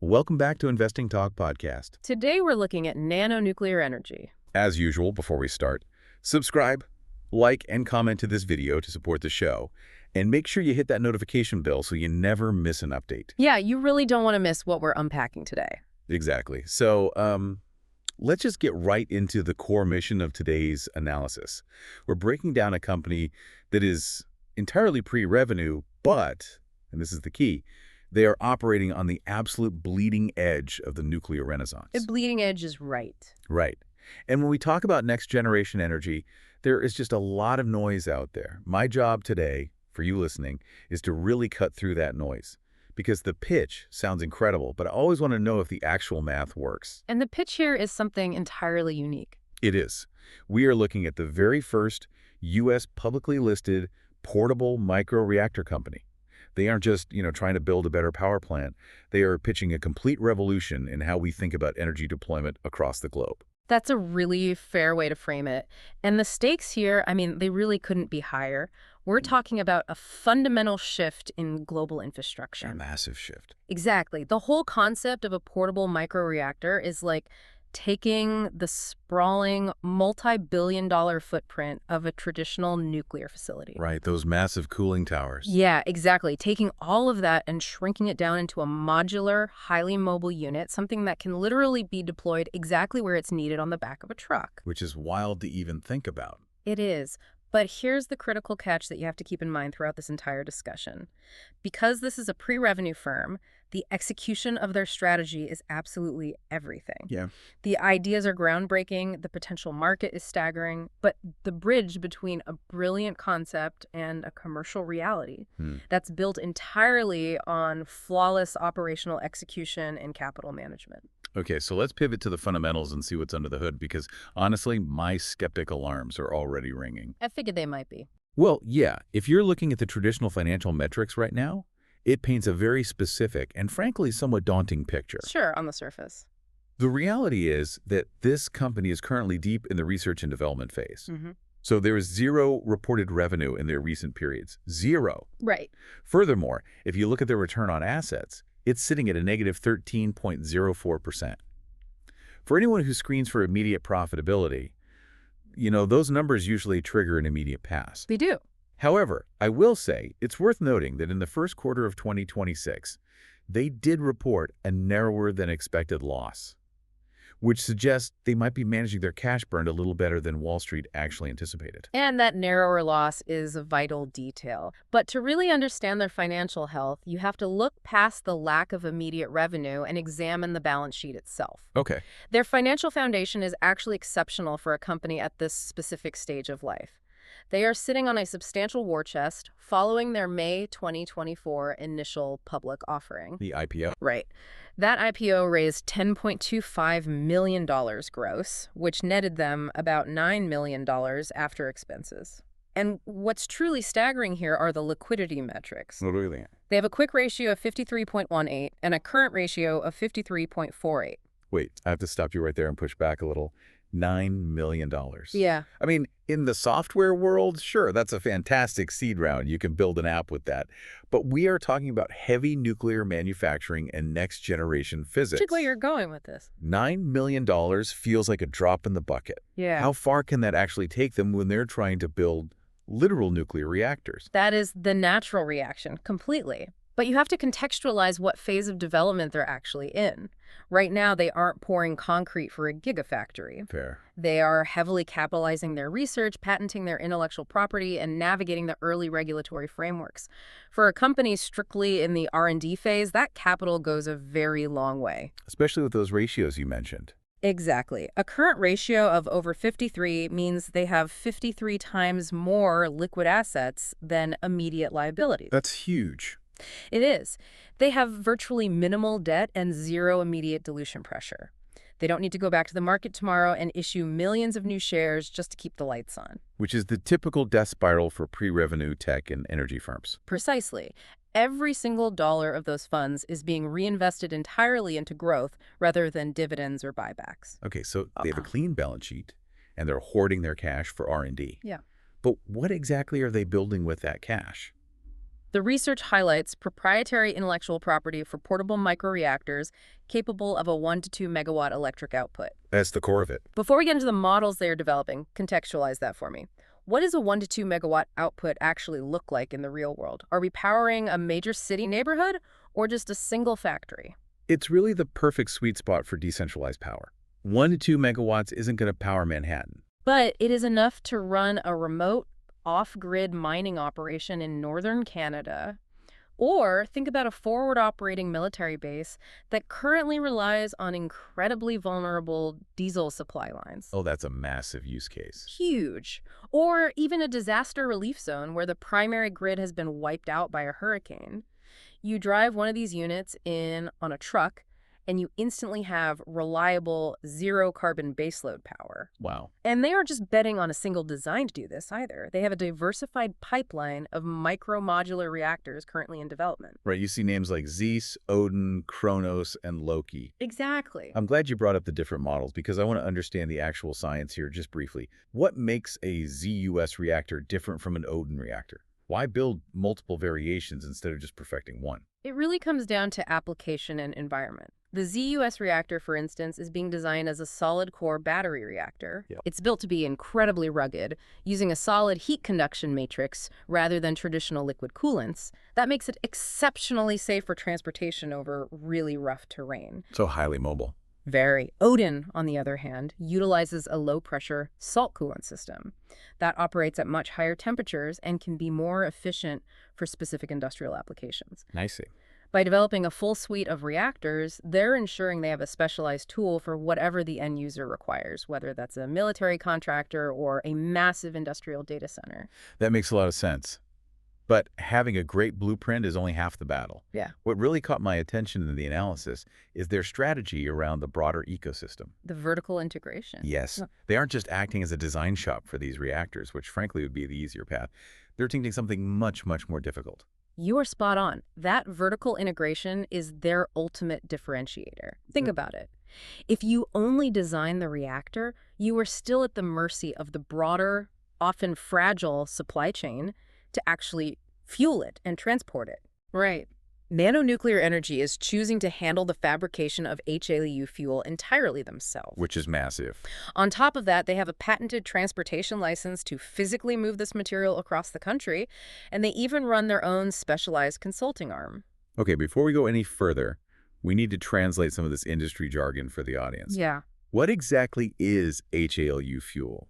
Welcome back to Investing Talk Podcast. Today we're looking at nano-nuclear energy. As usual, before we start, subscribe, like, and comment to this video to support the show. And make sure you hit that notification bell so you never miss an update. Yeah, you really don't want to miss what we're unpacking today. Exactly. So let's just get right into the core mission of today's analysis. We're breaking down a company that is entirely pre-revenue, but, and this is the key, they are operating on the absolute bleeding edge of the nuclear renaissance. The bleeding edge is right. Right. And when we talk about next-generation energy, there is just a lot of noise out there. My job today, for you listening, is to really cut through that noise. Because the pitch sounds incredible, but I always want to know if the actual math works. And the pitch here is something entirely unique. It is. We are looking at the very first U.S. publicly listed portable microreactor company. They aren't just, trying to build a better power plant. They are pitching a complete revolution in how we think about energy deployment across the globe. That's a really fair way to frame it. And the stakes here, they really couldn't be higher. We're talking about a fundamental shift in global infrastructure. A massive shift. Exactly. The whole concept of a portable microreactor is like taking the sprawling, multi-billion-dollar footprint of a traditional nuclear facility. Right, those massive cooling towers. Yeah, exactly. Taking all of that and shrinking it down into a modular, highly mobile unit, something that can literally be deployed exactly where it's needed on the back of a truck. Which is wild to even think about. It is. But here's the critical catch that you have to keep in mind throughout this entire discussion. Because this is a pre-revenue firm, the execution of their strategy is absolutely everything. Yeah. The ideas are groundbreaking, the potential market is staggering, but the bridge between a brilliant concept and a commercial reality that's built entirely on flawless operational execution and capital management. Okay, so let's pivot to the fundamentals and see what's under the hood, because honestly, my skeptic alarms are already ringing. I figured they might be. Well, yeah, if you're looking at the traditional financial metrics right now, it paints a very specific and frankly somewhat daunting picture. Sure, on the surface. The reality is that this company is currently deep in the research and development phase. So there is zero reported revenue in their recent periods. Zero. Right. Furthermore, if you look at their return on assets, it's sitting at a negative 13.04%. For anyone who screens for immediate profitability, those numbers usually trigger an immediate pass. They do. However, I will say it's worth noting that in the first quarter of 2026, they did report a narrower than expected loss, which suggests they might be managing their cash burn a little better than Wall Street actually anticipated. And that narrower loss is a vital detail. But to really understand their financial health, you have to look past the lack of immediate revenue and examine the balance sheet itself. Okay. Their financial foundation is actually exceptional for a company at this specific stage of life. They are sitting on a substantial war chest following their May 2024 initial public offering. The IPO. Right. That IPO raised $10.25 million gross, which netted them about $9 million after expenses. And what's truly staggering here are the liquidity metrics. Really? They have a quick ratio of 53.18 and a current ratio of 53.48. Wait, I have to stop you right there and push back a little. $9 million. Yeah. In the software world, sure, that's a fantastic seed round. You can build an app with that. But we are talking about heavy nuclear manufacturing and next-generation physics. Which is where you're going with this. $9 million feels like a drop in the bucket. Yeah. How far can that actually take them when they're trying to build literal nuclear reactors? That is the natural reaction, completely. But you have to contextualize what phase of development they're actually in. Right now, they aren't pouring concrete for a gigafactory. Fair. They are heavily capitalizing their research, patenting their intellectual property, and navigating the early regulatory frameworks. For a company strictly in the R&D phase, that capital goes a very long way. Especially with those ratios you mentioned. Exactly. A current ratio of over 53 means they have 53 times more liquid assets than immediate liabilities. That's huge. It is. They have virtually minimal debt and zero immediate dilution pressure. They don't need to go back to the market tomorrow and issue millions of new shares just to keep the lights on. Which is the typical death spiral for pre-revenue tech and energy firms. Precisely. Every single dollar of those funds is being reinvested entirely into growth rather than dividends or buybacks. Okay, so they have a clean balance sheet, and they're hoarding their cash for R&D. Yeah. But what exactly are they building with that cash? The research highlights proprietary intellectual property for portable microreactors capable of a 1 to 2 megawatt electric output. That's the core of it. Before we get into the models they are developing, contextualize that for me. What does a 1 to 2 megawatt output actually look like in the real world? Are we powering a major city neighborhood or just a single factory? It's really the perfect sweet spot for decentralized power. 1 to 2 megawatts isn't going to power Manhattan. But it is enough to run a remote, off-grid mining operation in northern Canada. Or think about a forward-operating military base that currently relies on incredibly vulnerable diesel supply lines. Oh, that's a massive use case. Huge. Or even a disaster relief zone where the primary grid has been wiped out by a hurricane. You drive one of these units in on a truck, and you instantly have reliable, zero-carbon baseload power. Wow. And they aren't just betting on a single design to do this either. They have a diversified pipeline of micro-modular reactors currently in development. Right, you see names like Zeus, Odin, Kronos, and Loki. Exactly. I'm glad you brought up the different models because I want to understand the actual science here just briefly. What makes a ZUS reactor different from an Odin reactor? Why build multiple variations instead of just perfecting one? It really comes down to application and environment. The ZUS reactor, for instance, is being designed as a solid-core battery reactor. Yep. It's built to be incredibly rugged, using a solid heat conduction matrix rather than traditional liquid coolants. That makes it exceptionally safe for transportation over really rough terrain. So highly mobile. Very. Odin, on the other hand, utilizes a low-pressure salt coolant system that operates at much higher temperatures and can be more efficient for specific industrial applications. Nice. By developing a full suite of reactors, they're ensuring they have a specialized tool for whatever the end user requires, whether that's a military contractor or a massive industrial data center. That makes a lot of sense. But having a great blueprint is only half the battle. Yeah. What really caught my attention in the analysis is their strategy around the broader ecosystem. The vertical integration. Yes. Yeah. They aren't just acting as a design shop for these reactors, which frankly would be the easier path. They're taking something much, much more difficult. You are spot on. That vertical integration is their ultimate differentiator. Think about it. If you only design the reactor, you are still at the mercy of the broader, often fragile supply chain to actually fuel it and transport it. Right. Nano Nuclear Energy is choosing to handle the fabrication of HALEU fuel entirely themselves. Which is massive. On top of that, they have a patented transportation license to physically move this material across the country, and they even run their own specialized consulting arm. Okay, before we go any further, we need to translate some of this industry jargon for the audience. Yeah. What exactly is HALEU fuel?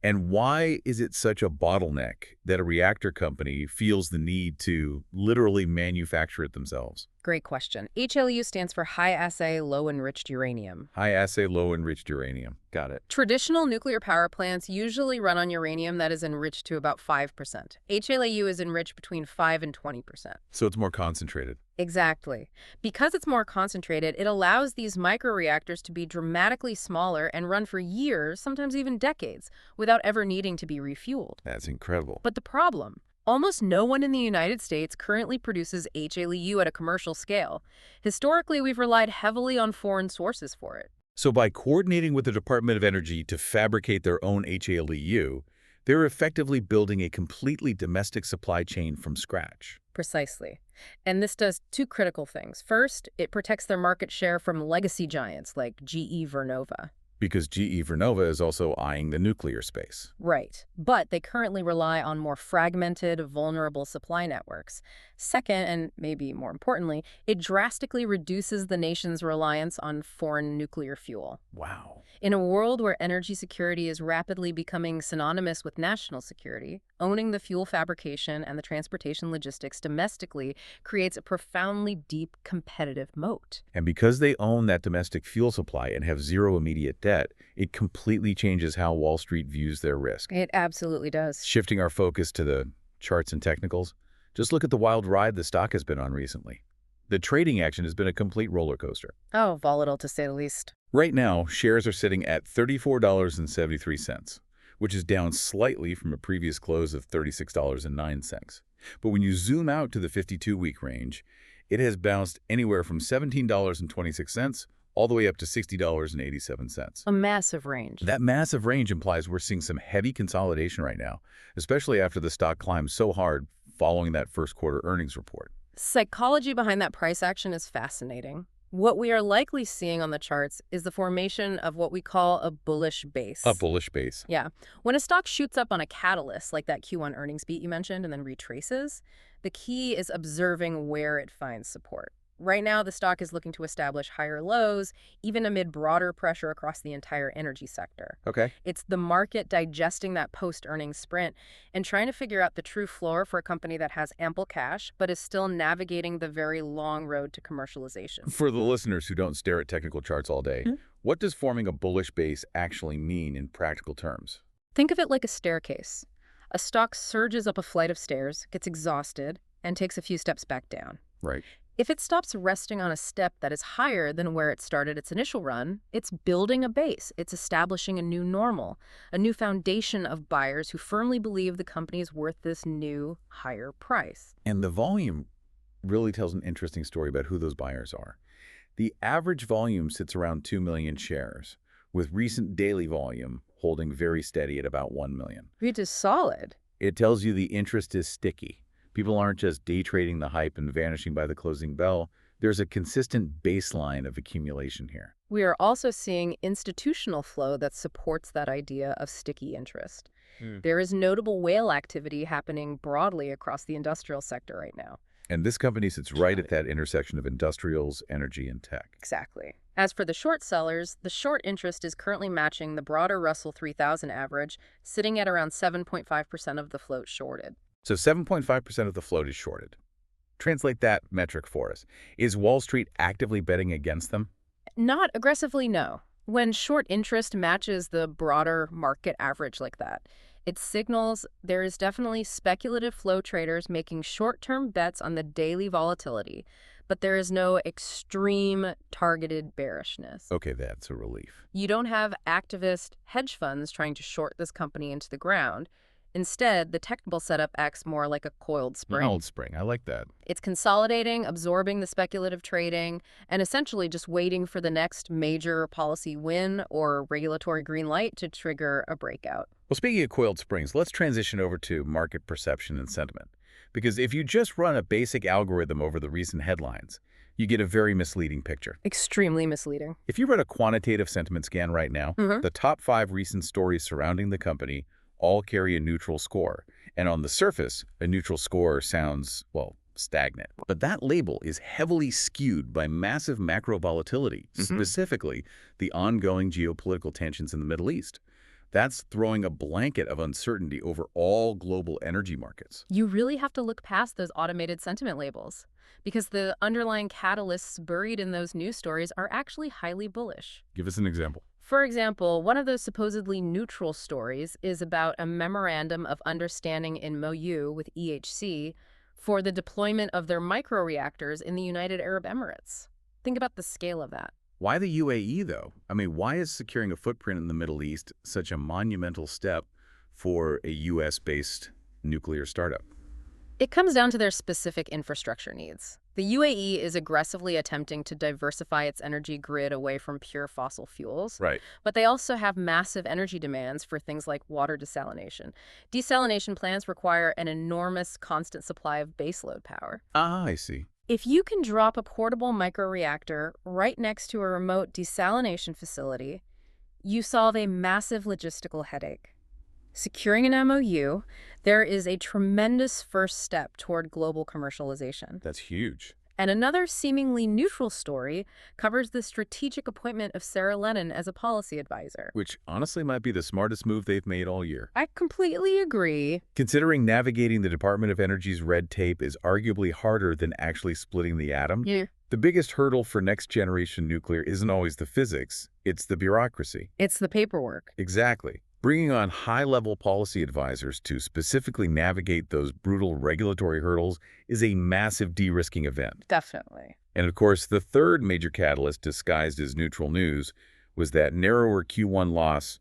And why is it such a bottleneck that a reactor company feels the need to literally manufacture it themselves? Great question. HALEU stands for high-assay, low-enriched uranium. High-assay, low-enriched uranium. Got it. Traditional nuclear power plants usually run on uranium that is enriched to about 5%. HALEU is enriched between 5 and 20%. So it's more concentrated. Exactly. Because it's more concentrated, it allows these microreactors to be dramatically smaller and run for years, sometimes even decades, without ever needing to be refueled. That's incredible. But the problem? Almost no one in the United States currently produces HALEU at a commercial scale. Historically, we've relied heavily on foreign sources for it. So by coordinating with the Department of Energy to fabricate their own HALEU, they're effectively building a completely domestic supply chain from scratch. Precisely. And this does two critical things. First, it protects their market share from legacy giants like GE Vernova. Because GE Vernova is also eyeing the nuclear space. Right. But they currently rely on more fragmented, vulnerable supply networks. Second, and maybe more importantly, it drastically reduces the nation's reliance on foreign nuclear fuel. Wow. In a world where energy security is rapidly becoming synonymous with national security, owning the fuel fabrication and the transportation logistics domestically creates a profoundly deep competitive moat. And because they own that domestic fuel supply and have zero immediate debt, it completely changes how Wall Street views their risk. It absolutely does. Shifting our focus to the charts and technicals, just look at the wild ride the stock has been on recently. The trading action has been a complete roller coaster. Oh, volatile to say the least. Right now, shares are sitting at $34.73, which is down slightly from a previous close of $36.09. But when you zoom out to the 52-week range, it has bounced anywhere from $17.26 all the way up to $60.87. A massive range. That massive range implies we're seeing some heavy consolidation right now, especially after the stock climbed so hard following that first quarter earnings report. Psychology behind that price action is fascinating. What we are likely seeing on the charts is the formation of what we call a bullish A base. bullish base. Yeah. When a stock shoots up on a catalyst, like that Q1 earnings beat you mentioned, and then retraces, the key is observing where it finds support. Right now, the stock is looking to establish higher lows, even amid broader pressure across the entire energy sector. Okay. It's the market digesting that post-earnings sprint and trying to figure out the true floor for a company that has ample cash, but is still navigating the very long road to commercialization. For the listeners who don't stare at technical charts all day, what does forming a bullish base actually mean in practical terms? Think of it like a staircase. A stock surges up a flight of stairs, gets exhausted, and takes a few steps back down. Right. If it stops resting on a step that is higher than where it started its initial run, it's building a base. It's establishing a new normal, a new foundation of buyers who firmly believe the company is worth this new, higher price. And the volume really tells an interesting story about who those buyers are. The average volume sits around 2 million shares, with recent daily volume holding very steady at about 1 million. It is solid. It tells you the interest is sticky. People aren't just day trading the hype and vanishing by the closing bell. There's a consistent baseline of accumulation here. We are also seeing institutional flow that supports that idea of sticky interest. There is notable whale activity happening broadly across the industrial sector right now. And this company sits right at that intersection of industrials, energy, and tech. Exactly. As for the short sellers, the short interest is currently matching the broader Russell 3000 average, sitting at around 7.5% of the float shorted. So 7.5% of the float is shorted. Translate that metric for us. Is Wall Street actively betting against them? Not aggressively, no. When short interest matches the broader market average like that, it signals there is definitely speculative flow traders making short-term bets on the daily volatility, but there is no extreme targeted bearishness. Okay, that's a relief. You don't have activist hedge funds trying to short this company into the ground. Instead, the technical setup acts more like a coiled spring. Coiled spring, I like that. It's consolidating, absorbing the speculative trading, and essentially just waiting for the next major policy win or regulatory green light to trigger a breakout. Well, speaking of coiled springs, let's transition over to market perception and sentiment. Because if you just run a basic algorithm over the recent headlines, you get a very misleading picture. Extremely misleading. If you run a quantitative sentiment scan right now, the top 5 recent stories surrounding the company all carry a neutral score. And on the surface, a neutral score sounds, well, stagnant. But that label is heavily skewed by massive macro volatility, specifically the ongoing geopolitical tensions in the Middle East. That's throwing a blanket of uncertainty over all global energy markets. You really have to look past those automated sentiment labels, because the underlying catalysts buried in those news stories are actually highly bullish. Give us an example. For example, one of those supposedly neutral stories is about a memorandum of understanding in MOU with EHC for the deployment of their microreactors in the United Arab Emirates. Think about the scale of that. Why the UAE, though? I mean, why is securing a footprint in the Middle East such a monumental step for a U.S.-based nuclear startup? It comes down to their specific infrastructure needs. The UAE is aggressively attempting to diversify its energy grid away from pure fossil fuels. Right. But they also have massive energy demands for things like water desalination. Desalination plants require an enormous constant supply of baseload power. Ah, I see. If you can drop a portable microreactor right next to a remote desalination facility, you solve a massive logistical headache. Securing an MOU, there is a tremendous first step toward global commercialization. That's huge. And another seemingly neutral story covers the strategic appointment of Sarah Lennon as a policy advisor. Which honestly might be the smartest move they've made all year. I completely agree. Considering navigating the Department of Energy's red tape is arguably harder than actually splitting the atom, the biggest hurdle for next-generation nuclear isn't always the physics, it's the bureaucracy. It's the paperwork. Exactly. Bringing on high-level policy advisors to specifically navigate those brutal regulatory hurdles is a massive de-risking event. Definitely. And of course, the third major catalyst disguised as neutral news was that narrower Q1 loss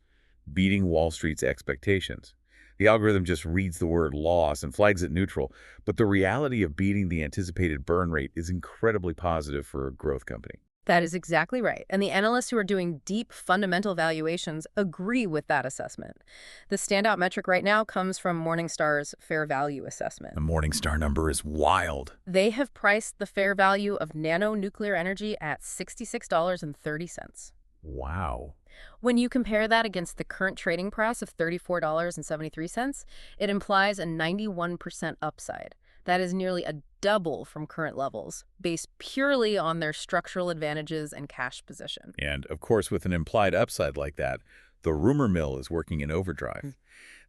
beating Wall Street's expectations. The algorithm just reads the word loss and flags it neutral, but the reality of beating the anticipated burn rate is incredibly positive for a growth company. That is exactly right. And the analysts who are doing deep fundamental valuations agree with that assessment. The standout metric right now comes from Morningstar's fair value assessment. The Morningstar number is wild. They have priced the fair value of Nano nuclear energy at $66.30. Wow. When you compare that against the current trading price of $34.73, it implies a 91% upside. That is nearly a double from current levels, based purely on their structural advantages and cash position. And, of course, with an implied upside like that, the rumor mill is working in overdrive.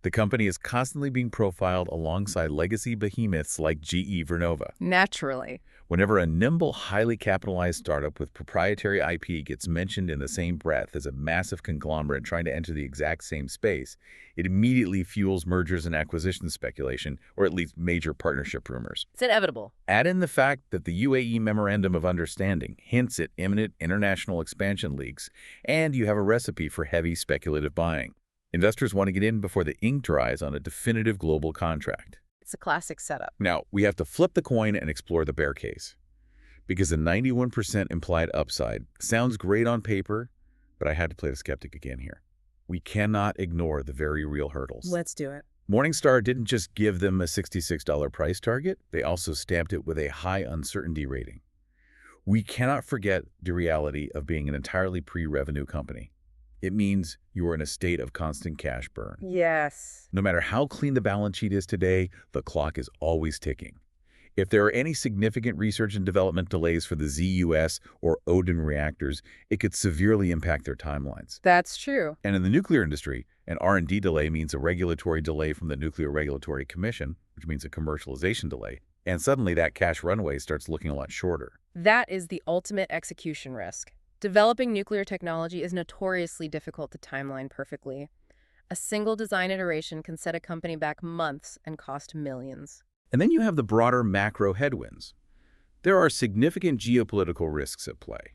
The company is constantly being profiled alongside legacy behemoths like GE Vernova. Naturally. Whenever a nimble, highly capitalized startup with proprietary IP gets mentioned in the same breath as a massive conglomerate trying to enter the exact same space, it immediately fuels mergers and acquisition speculation, or at least major partnership rumors. It's inevitable. Add in the fact that the UAE Memorandum of Understanding hints at imminent international expansion leaks, and you have a recipe for heavy speculative buying. Investors want to get in before the ink dries on a definitive global contract. It's a classic setup. Now, we have to flip the coin and explore the bear case. Because the 91% implied upside sounds great on paper, but I had to play the skeptic again here. We cannot ignore the very real hurdles. Let's do it. Morningstar didn't just give them a $66 price target, they also stamped it with a high uncertainty rating. We cannot forget the reality of being an entirely pre-revenue company. It means you are in a state of constant cash burn. Yes. No matter how clean the balance sheet is today, the clock is always ticking. If there are any significant research and development delays for the ZUS or Odin reactors, it could severely impact their timelines. That's true. And in the nuclear industry, an R&D delay means a regulatory delay from the Nuclear Regulatory Commission, which means a commercialization delay. And suddenly that cash runway starts looking a lot shorter. That is the ultimate execution risk. Developing nuclear technology is notoriously difficult to timeline perfectly. A single design iteration can set a company back months and cost millions. And then you have the broader macro headwinds. There are significant geopolitical risks at play.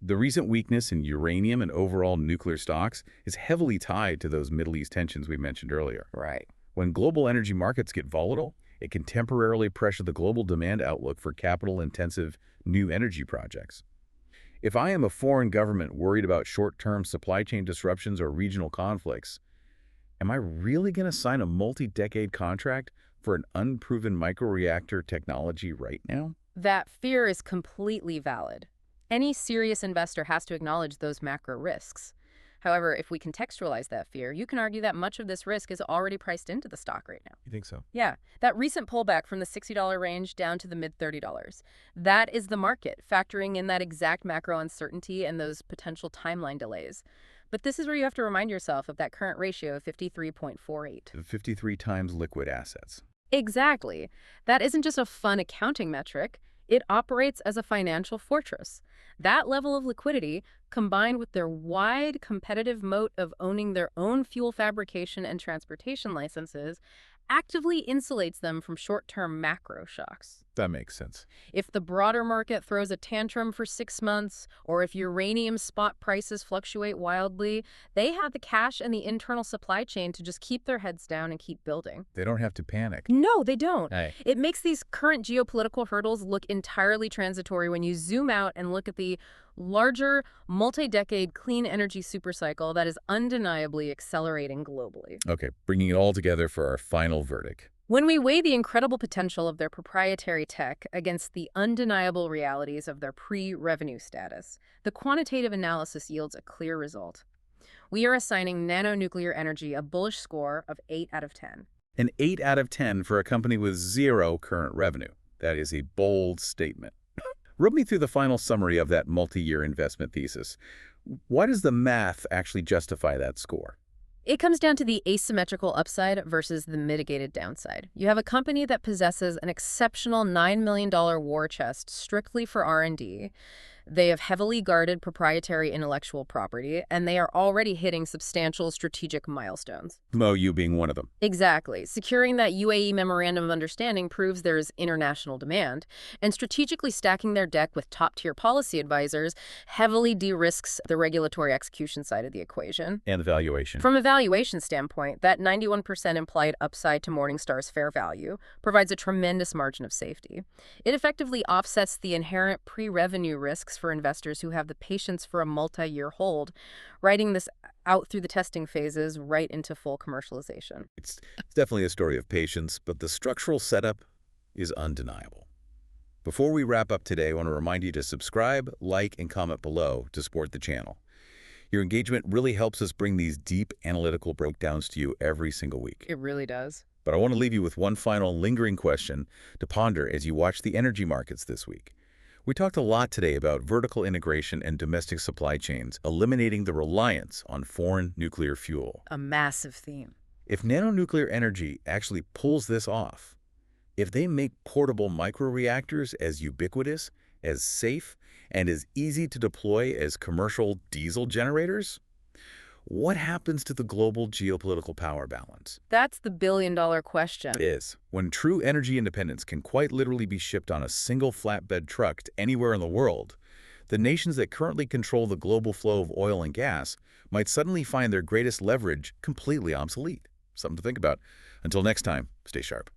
The recent weakness in uranium and overall nuclear stocks is heavily tied to those Middle East tensions we mentioned earlier. Right. When global energy markets get volatile, it can temporarily pressure the global demand outlook for capital-intensive new energy projects. If I am a foreign government worried about short-term supply chain disruptions or regional conflicts, am I really going to sign a multi-decade contract for an unproven microreactor technology right now? That fear is completely valid. Any serious investor has to acknowledge those macro risks. However, if we contextualize that fear, you can argue that much of this risk is already priced into the stock right now. You think so? Yeah, that recent pullback from the $60 range down to the mid-$30. That is the market, factoring in that exact macro uncertainty and those potential timeline delays. But this is where you have to remind yourself of that current ratio of 53.48. 53 times liquid assets. Exactly. That isn't just a fun accounting metric. It operates as a financial fortress. That level of liquidity, combined with their wide competitive moat of owning their own fuel fabrication and transportation licenses, actively insulates them from short-term macro shocks. That makes sense. If the broader market throws a tantrum for 6 months, or if uranium spot prices fluctuate wildly, they have the cash and the internal supply chain to just keep their heads down and keep building. They don't have to panic. No, they don't. Hey. It makes these current geopolitical hurdles look entirely transitory when you zoom out and look at the larger, multi-decade clean energy supercycle that is undeniably accelerating globally. Okay, bringing it all together for our final verdict. When we weigh the incredible potential of their proprietary tech against the undeniable realities of their pre-revenue status, the quantitative analysis yields a clear result. We are assigning Nano nuclear energy a bullish score of 8 out of 10. An 8 out of 10 for a company with 0 current revenue. That is a bold statement. Run me through the final summary of that multi-year investment thesis. Why does the math actually justify that score? It comes down to the asymmetrical upside versus the mitigated downside. You have a company that possesses an exceptional $9 million war chest strictly for R&D. They have heavily guarded proprietary intellectual property, and they are already hitting substantial strategic milestones. You being one of them. Exactly. Securing that UAE Memorandum of Understanding proves there's international demand, and strategically stacking their deck with top-tier policy advisors heavily de-risks the regulatory execution side of the equation. And the valuation. From a valuation standpoint, that 91% implied upside to Morningstar's fair value provides a tremendous margin of safety. It effectively offsets the inherent pre-revenue risks makes for investors who have the patience for a multi-year hold, riding this out through the testing phases right into full commercialization. It's definitely a story of patience, but the structural setup is undeniable. Before we wrap up today, I want to remind you to subscribe, like, and comment below to support the channel. Your engagement really helps us bring these deep analytical breakdowns to you every single week. It really does. But I want to leave you with one final lingering question to ponder as you watch the energy markets this week. We talked a lot today about vertical integration and domestic supply chains, eliminating the reliance on foreign nuclear fuel. A massive theme. If nanonuclear energy actually pulls this off, if they make portable microreactors as ubiquitous, as safe, and as easy to deploy as commercial diesel generators, what happens to the global geopolitical power balance? That's the billion-dollar question. It is. When true energy independence can quite literally be shipped on a single flatbed truck to anywhere in the world, the nations that currently control the global flow of oil and gas might suddenly find their greatest leverage completely obsolete. Something to think about. Until next time, stay sharp.